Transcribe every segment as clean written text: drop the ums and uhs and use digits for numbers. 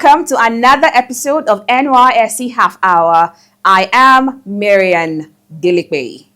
Welcome to another episode of Nysc Half Hour. I am Marian Dilikwe.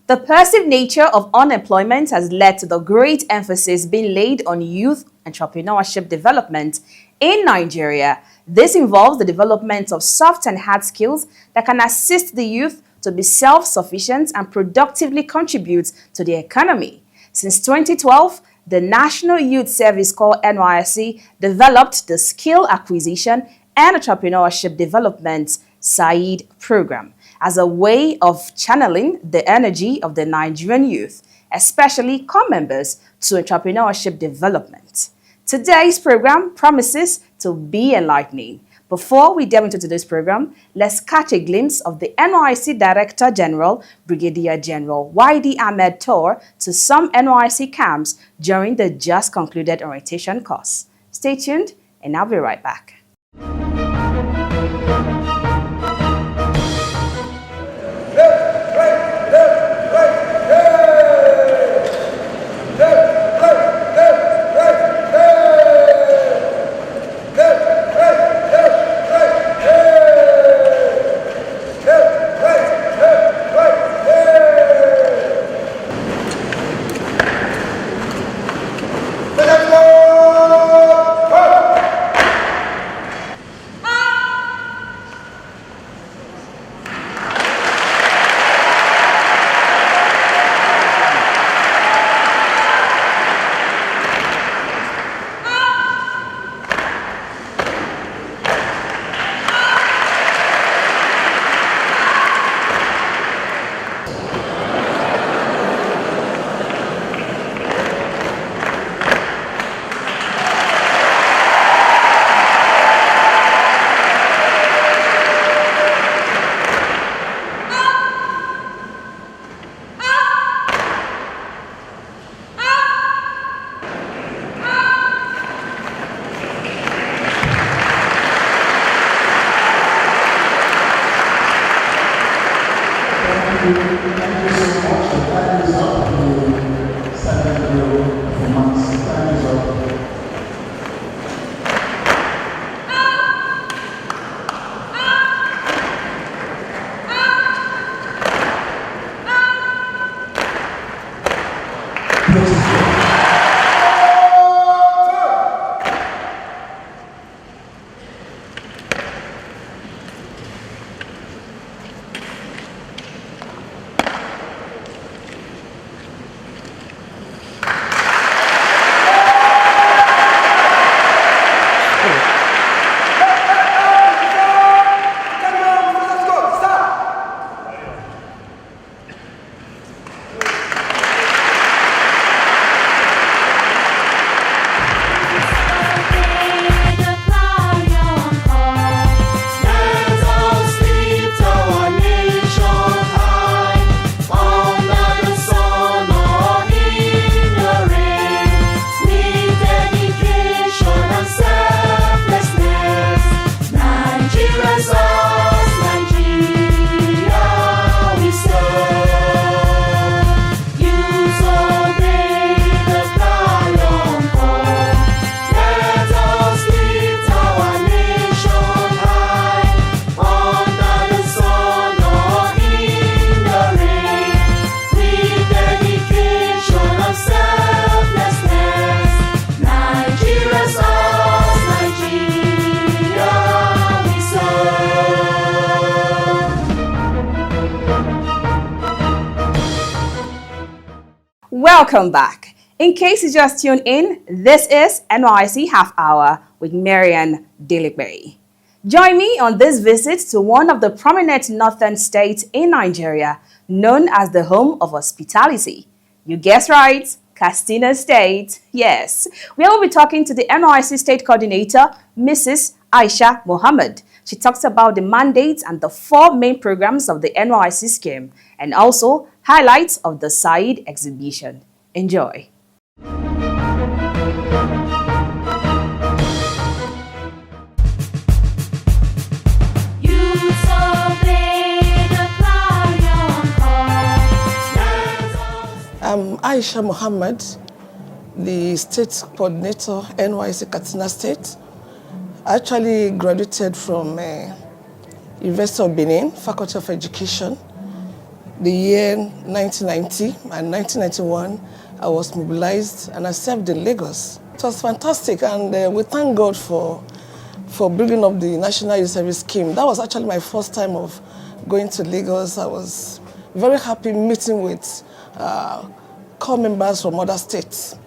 The perceived nature of unemployment has led to the great emphasis being laid on youth entrepreneurship development in Nigeria. This involves the development of soft and hard skills that can assist the youth to be self-sufficient and productively contribute to the economy. Since 2012, the National Youth Service Corps (Nysc) developed the Skill Acquisition and Entrepreneurship Development (SAID) program as a way of channeling the energy of the Nigerian youth, especially core members, to entrepreneurship development. Today's program promises to be enlightening. Before we delve into today's program, let's catch a glimpse of the Nysc Director General, Brigadier General Ahmed tour to some Nysc camps during the just concluded orientation course. Stay tuned and I'll be right back. Welcome back. In case you just tuned in, this is Nysc Half Hour with Marian Dilikwe. Join me on this visit to one of the prominent northern states in Nigeria, known as the home of hospitality. You guessed right, Katsina State. Yes, we will be talking to the Nysc State Coordinator, Mrs. Aisha Mohammed. She talks about the mandates and the 4 main programs of the Nysc scheme, and also highlights of the SAID exhibition. Enjoy. I'm Aisha Mohammed, the State Coordinator, Nysc Katsina State. I actually graduated from University of Benin, Faculty of Education, the year 1990 and 1991. I was mobilized and I served in Lagos. It was fantastic, and we thank God for bringing up the National Youth Service Scheme. That was actually my first time of going to Lagos. I was very happy meeting with core members from other states.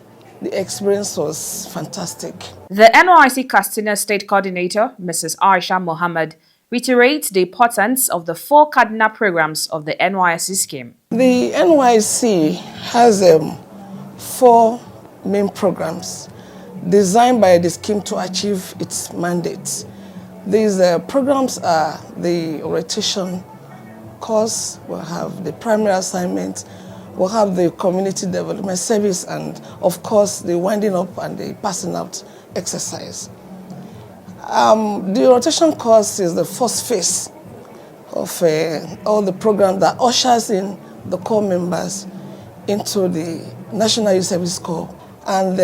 The experience was fantastic. The NYSC Castina State Coordinator, Mrs. Aisha Mohammed, reiterates the importance of the 4 cardinal programs of the NYSC scheme. The NYSC has 4 main programs designed by the scheme to achieve its mandate. These programs are the orientation course, we'll have the primary assignment, we'll have the community development service, and of course the winding up and the passing out exercise. The rotation course is the first phase of all the programs that ushers in the core members into the National Youth Service Corps. And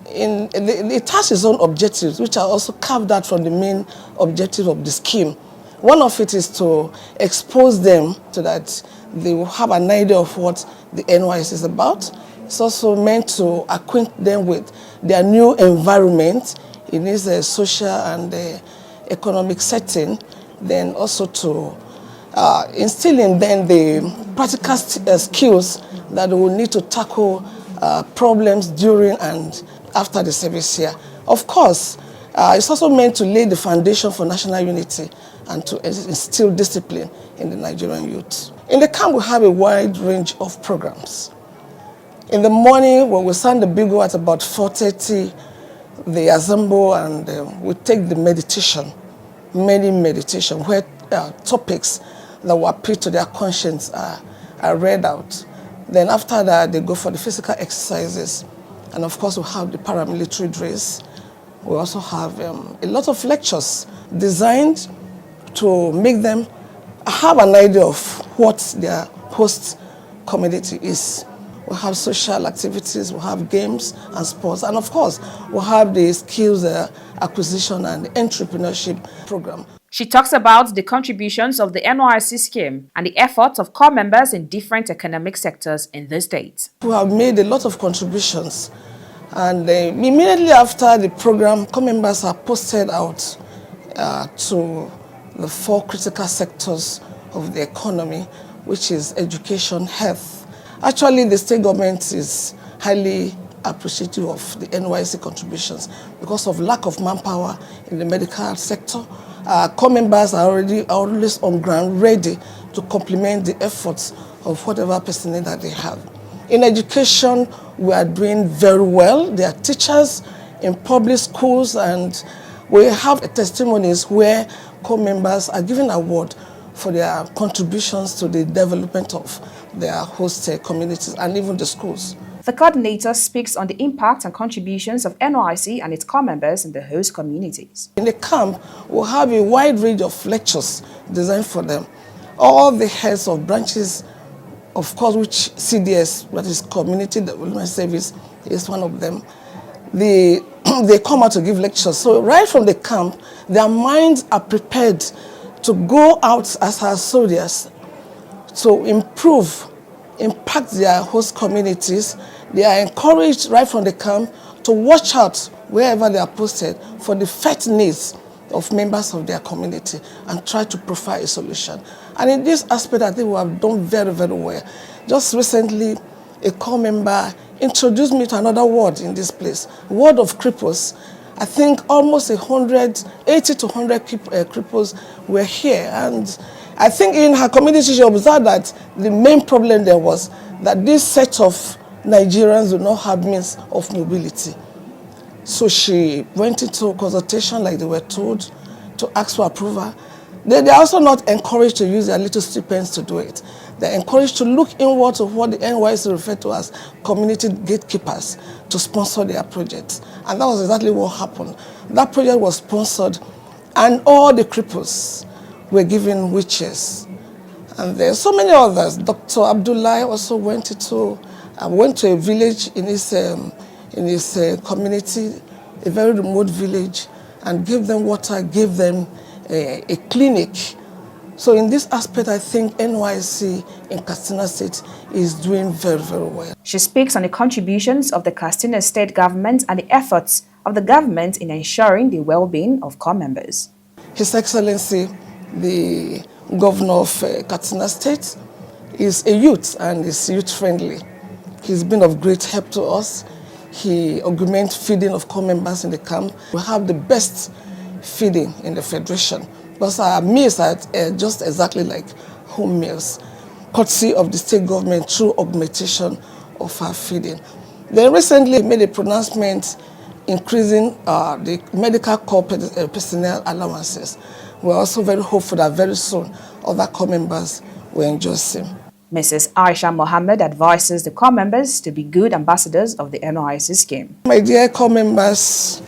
it has its own objectives, which are also carved out from the main objective of the scheme. One of it is to expose them so that they will have an idea of what the NYSC is about. It's also meant to acquaint them with their new environment in its social and economic setting, then also to instill in them the practical skills that they will need to tackle problems during and after the service year. Of course, it's also meant to lay the foundation for national unity and to instill discipline in the Nigerian youth. In the camp, we have a wide range of programs. In the morning, when we sound the bugle at about 4:30, they assemble and we take the meditation, morning meditation, where topics that will appeal to their conscience are read out. Then after that, they go for the physical exercises. And of course, we have the paramilitary drills. We also have a lot of lectures designed to make them have an idea of what their host community is. We have social activities, we have games and sports, and of course, we have the skills acquisition and entrepreneurship program. She talks about the contributions of the NYSC scheme and the efforts of core members in different economic sectors in the state. We have made a lot of contributions, and immediately after the program, core members are posted out to the 4 critical sectors of the economy, which is education, health. Actually, the state government is highly appreciative of the NYSC contributions because of lack of manpower in the medical sector. Core members are already always on ground, ready to complement the efforts of whatever personnel that they have. In education, we are doing very well. There are teachers in public schools, and we have testimonies where core members are given award for their contributions to the development of their host communities and even the schools. The coordinator speaks on the impact and contributions of NYSC and its core members in the host communities. In the camp, we'll have a wide range of lectures designed for them. All the heads of branches, of course, which CDS, that is Community Development Service, is one of them. They come out to give lectures. So right from the camp, their minds are prepared to go out as our soldiers to improve, impact their host communities. They are encouraged right from the camp to watch out wherever they are posted for the first needs of members of their community and try to provide a solution. And in this aspect, I think we have done very, very well. Just recently, a core member introduced me to another word in this place, word of cripples. I think almost 80 to 100 cripples were here. And I think in her community, she observed that the main problem there was that this set of Nigerians do not have means of mobility. So she went into consultation like they were told to ask for approval. They are also not encouraged to use their little stipends to do it. They're encouraged to look inward to what the NYSC refer to as community gatekeepers to sponsor their projects. And that was exactly what happened. That project was sponsored and all the cripples were given wheelchairs. And there are so many others. Dr. Abdullah also went to a village in his community, a very remote village, and gave them water, gave them a clinic. So in this aspect, I think NYSC in Katsina State is doing very, very well. She speaks on the contributions of the Katsina State government and the efforts of the government in ensuring the well-being of corps members. His Excellency, the Governor of Katsina State, is a youth and is youth-friendly. He's been of great help to us. He augments feeding of corps members in the camp. We have the best feeding in the Federation, because our meals are just exactly like home meals, courtesy of the state government through augmentation of our feeding. They recently made a pronouncement increasing the medical corps personnel allowances. We're also very hopeful that very soon other corps members will enjoy same. Mrs. Aisha Mohammed advises the corps members to be good ambassadors of the NYSC scheme. My dear corps members,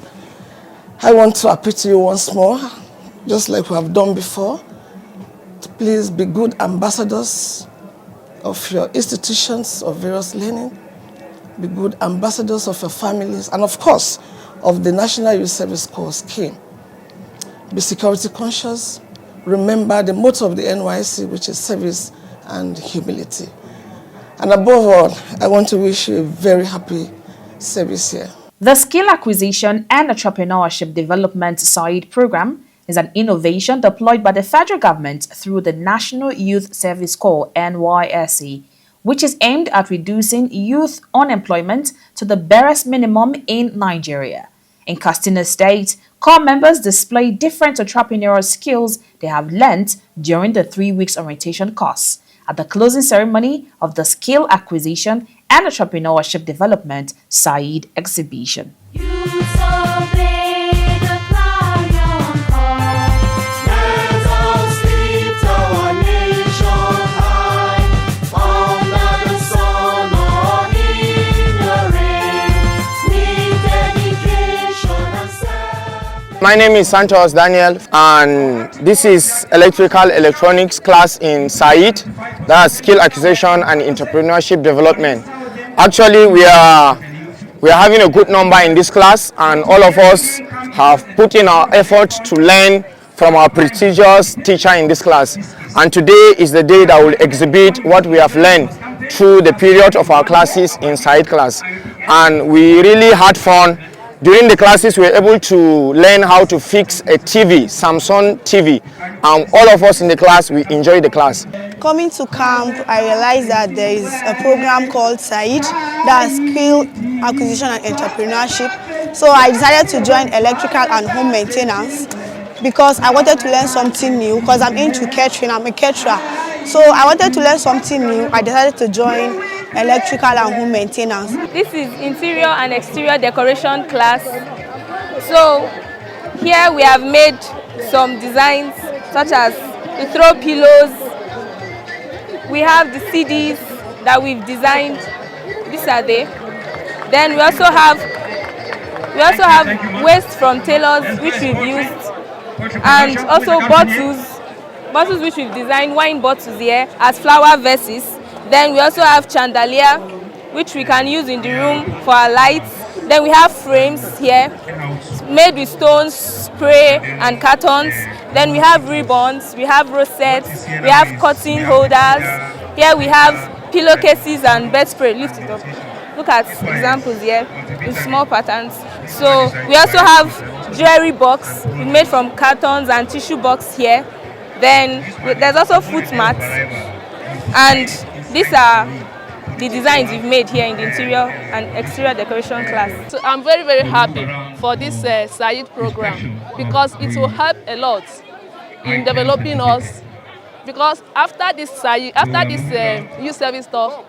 I want to appeal to you once more, just like we have done before, to please be good ambassadors of your institutions of various learning, be good ambassadors of your families, and of course, of the National Youth Service Corps scheme. Be security conscious. Remember the motto of the NYSC, which is service and humility. And above all, I want to wish you a very happy service year. The Skill Acquisition and Entrepreneurship Development Side Program is an innovation deployed by the federal government through the National Youth Service Corps (NYSC), which is aimed at reducing youth unemployment to the barest minimum in Nigeria. In Katsina State, corps members display different entrepreneurial skills they have learnt during the 3 weeks orientation course at the closing ceremony of the Skill Acquisition and Entrepreneurship Development Side exhibition. My name is Santos Daniel, and this is electrical electronics class in SAID, that's Skill Acquisition and Entrepreneurship Development. Actually, we are having a good number in this class, and all of us have put in our effort to learn from our prestigious teacher in this class. And today is the day that will exhibit what we have learned through the period of our classes in SAID class. And we really had fun. During the classes, we were able to learn how to fix a TV, Samsung TV, and all of us in the class, we enjoyed the class. Coming to camp, I realized that there is a program called SAID, that's Skill Acquisition and Entrepreneurship. So I decided to join electrical and home maintenance because I wanted to learn something new, because I'm into catering, I'm a caterer. So I wanted to learn something new. I decided to join electrical and home maintenance. This is interior and exterior decoration class. So here we have made some designs such as the throw pillows. We have the CDs that we've designed. These are they. Then we also have waste from tailors which we've used, and also bottles which we've designed, wine bottles here as flower vases. Then we also have chandelier, which we can use in the room for our lights. Then we have frames here, made with stones, spray, and cartons. Then we have ribbons, we have rosettes, we have curtain holders. Here we have pillowcases and bedspread. Lift it up. Look at examples here with small patterns. So we also have jewelry box made from cartons and tissue box here. Then there's also foot mats, and these are the designs we've made here in the interior and exterior decoration class. So I'm very, very happy for this SAID program because it will help a lot in developing us. Because after this youth service stuff,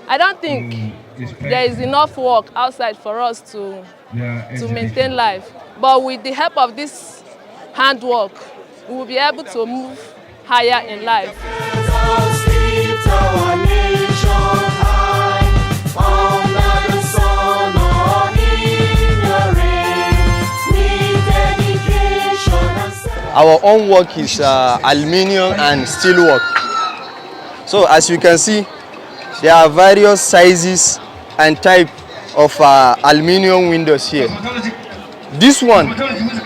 I don't think there is enough work outside for us to maintain life. But with the help of this handwork, we will be able to move higher in life. Our own work is aluminium and steel work. So as you can see, there are various sizes and type of aluminium windows here. This one,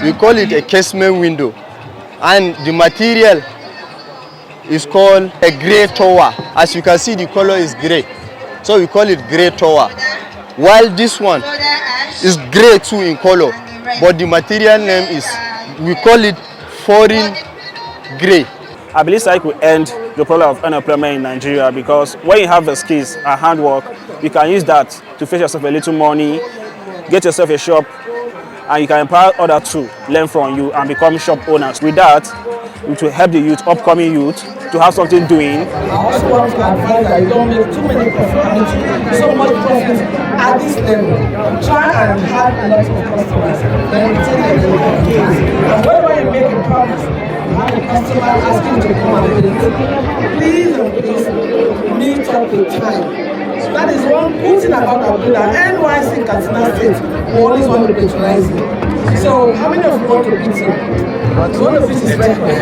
we call it a casement window, and the material is called a grey tower. As you can see, the color is grey, so we call it grey tower. While this one is grey too in color, but the material name is, we call it foreign grey. I believe SAIC will end the problem of unemployment in Nigeria, because when you have the skills and handwork, you can use that to fetch yourself a little money, get yourself a shop, and you can empower others to learn from you and become shop owners. With that, it will help the youth, upcoming youth, to have something doing. I also want to advise that you don't make too many profit, so much profit at this level. Try and have a lot of customers, then retain them in your case. And whenever you make a promise, you have a customer asking you to come and visit. Please and please meet up with time. So that is one good thing about Abuja. Nysc Katsina State, we always want to patronize you. So how many of you want to meet him? You want to visit his record?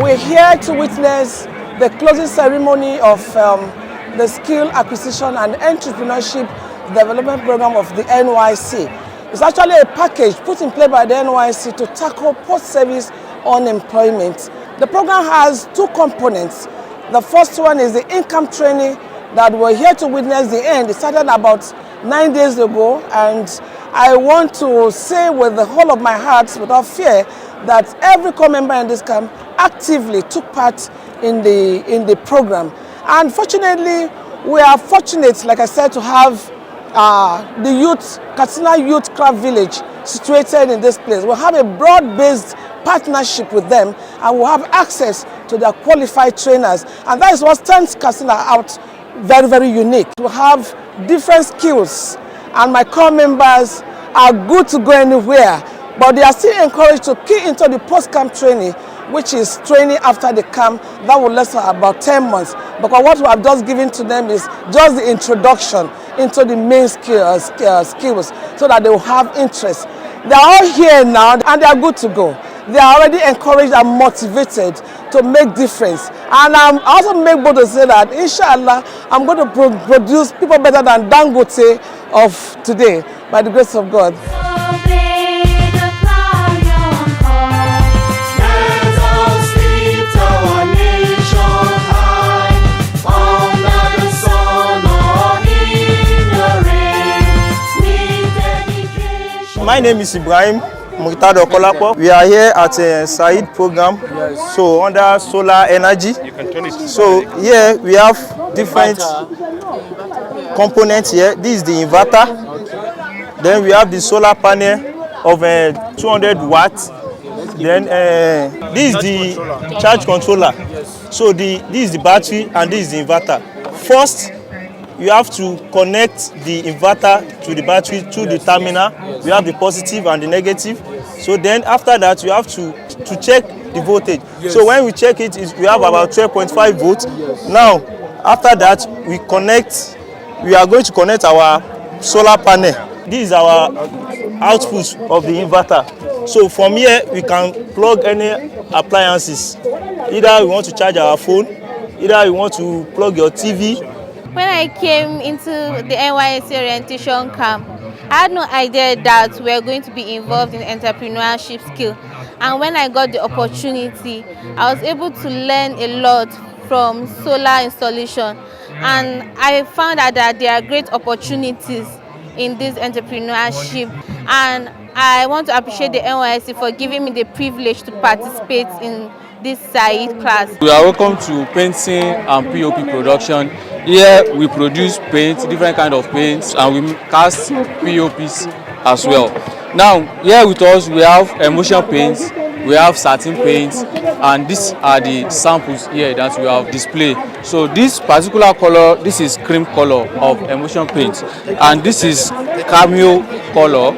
We're here to witness the closing ceremony of the Skill Acquisition and Entrepreneurship Development Program of the Nysc. It's actually a package put in place by the Nysc to tackle post-service unemployment. The program has two components. The first one is the income training that we're here to witness the end. It started about 9 days ago, and I want to say with the whole of my heart, without fear, that every core member in this camp actively took part in the program. And fortunately, we are fortunate, like I said, to have the youth, Katsina Youth Craft Village, situated in this place. We'll have a broad-based partnership with them, and we'll have access to their qualified trainers. And that is what stands Katsina out very, very unique. We have different skills, and my core members are good to go anywhere, but they are still encouraged to key into the post-camp training, which is training after the camp. That will last for about 10 months. Because what we have just given to them is just the introduction into the main skills, so that they will have interest. They are all here now, and they are good to go. They are already encouraged and motivated to make difference. And I also make bold to say that, inshallah, I'm going to produce people better than Dangote of today, by the grace of God. My name is Ibrahim Murtado Kolapo. We are here at a SAID program, so under solar energy. So here we have different components here. This is the inverter. Then we have the solar panel of 200 watts. Then this is the charge controller. So this is the battery and this is the inverter. First, you have to connect the inverter to the battery to the terminal. We have the positive and the negative. So then after that, you have to check the voltage. So when we check it, we have about 12.5 volts. Now, after that, we are going to connect our solar panel. This is our output of the inverter. So from here, we can plug any appliances. Either we want to charge our phone, either we want to plug your TV. When I came into the Nysc orientation camp, I had no idea that we were going to be involved in entrepreneurship skill. And when I got the opportunity, I was able to learn a lot from solar installation. And I found out that there are great opportunities in this entrepreneurship. And I want to appreciate the Nysc for giving me the privilege to participate in this SAID class. We are welcome to painting and POP production. Here we produce paint, different kind of paints, and we cast POPs as well. Now here with us we have emulsion paints, we have satin paints, and these are the samples here that we have displayed. So this particular color, this is cream color of emulsion paint, and this is cameo color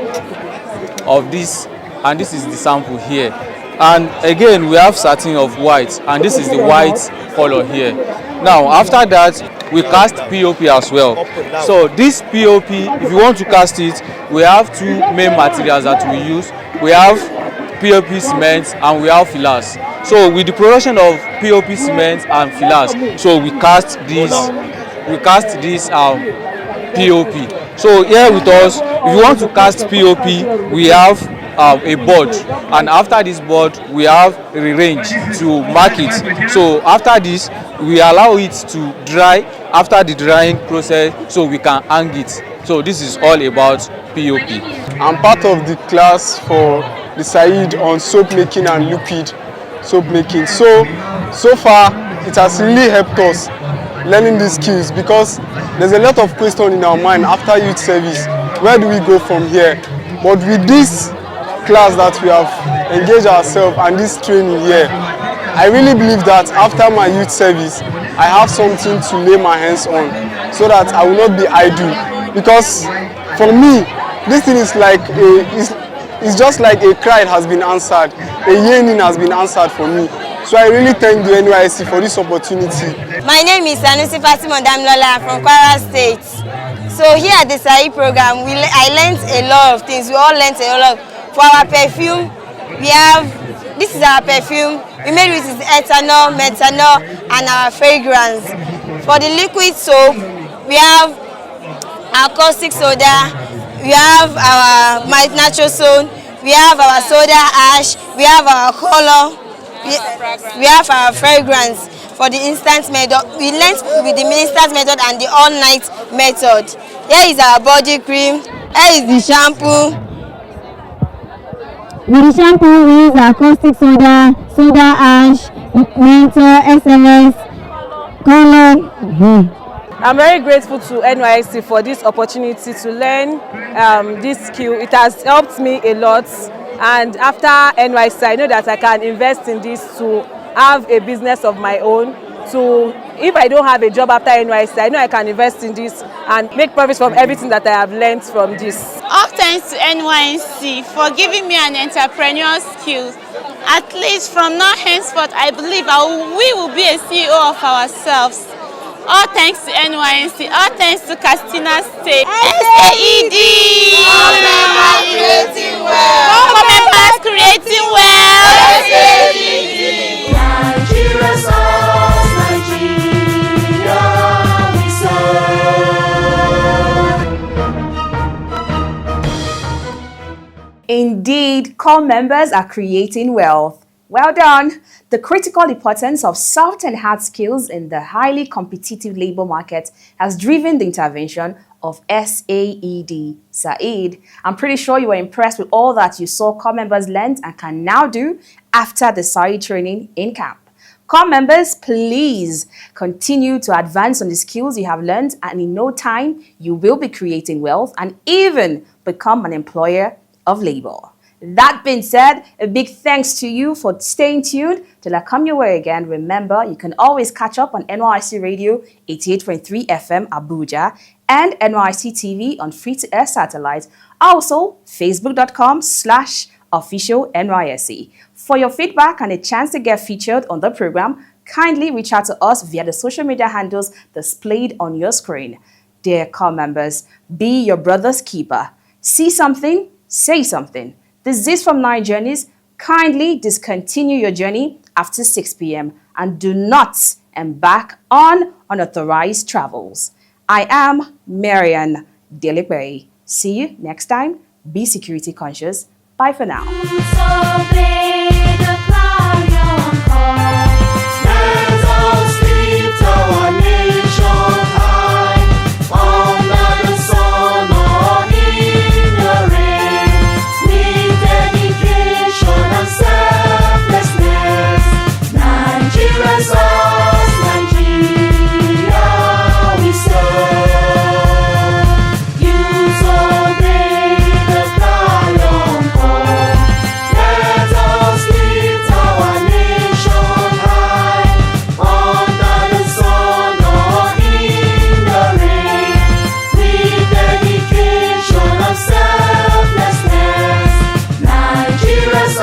of this, and this is the sample here. And again we have satin of white, and this is the white color here. Now after that we cast POP as well. So this POP, if you want to cast it, we have two main materials that we use. We have POP cement and we have fillers. So with the production of POP cement and fillers, so we cast this POP. So here with us, if you want to cast POP, we have a board, and after this board we have a range to mark it. So after this we allow it to dry. After the drying process, so we can hang it. So this is all about POP. I'm part of the class for the Said on soap making and liquid soap making. So far it has really helped us learning these skills, because there's a lot of questions in our mind after youth service. Where do we go from here? But with this class that we have engaged ourselves and this training here, I really believe that after my youth service, I have something to lay my hands on so that I will not be idle. Because for me, this thing is like it's just like a cry has been answered, a yearning has been answered for me. So I really thank the Nysc for this opportunity. My name is Sanusi Fatima Damlola from Kwara State. So here at the Said program, I learned a lot of things. We all learned a lot. For our perfume, this is our perfume. We made with ethanol, methanol, and our fragrance. For the liquid soap, we have our caustic soda, we have our natural soap, we have our soda ash, we have our color, we have our fragrance. For the instant method, we learned with the instant method and the all-night method. Here is our body cream, here is the shampoo. With the shampoo, we use our caustic soda, soda ash, menthol, SMS, color. I'm very grateful to Nysc for this opportunity to learn this skill. It has helped me a lot, and after Nysc, I know that I can invest in this to have a business of my own. So if I don't have a job after Nysc, I know I can invest in this and make profits from everything that I have learned from this. All thanks to Nysc for giving me an entrepreneurial skill. At least from now henceforth, I believe we will be a CEO of ourselves. All thanks to Nysc, all thanks to Katsina State. SAED! All members creating well! All members creating well! SAED! Nigeria sauce, Nigeria we serve. Indeed, core members are creating wealth. Well done! The critical importance of soft and hard skills in the highly competitive labor market has driven the intervention of SAED. Said, I'm pretty sure you were impressed with all that you saw core members learned and can now do after the Said training in camp. Core members, please continue to advance on the skills you have learned, and in no time, you will be creating wealth and even become an employer of labor. That being said, a big thanks to you for staying tuned. Till I come your way again, remember, you can always catch up on NYSC Radio 88.3 FM Abuja and NYSC TV on free-to-air satellite. Also, facebook.com/official NYSC. For your feedback and a chance to get featured on the program, kindly reach out to us via the social media handles displayed on your screen. Dear core members, be your brother's keeper. See something, say something. This is from Nine Journeys. Kindly discontinue your journey after 6 p.m. and do not embark on unauthorized travels. I am Marian Dilipe. See you next time. Be security conscious. Bye for now. Selflessness, Nigeria's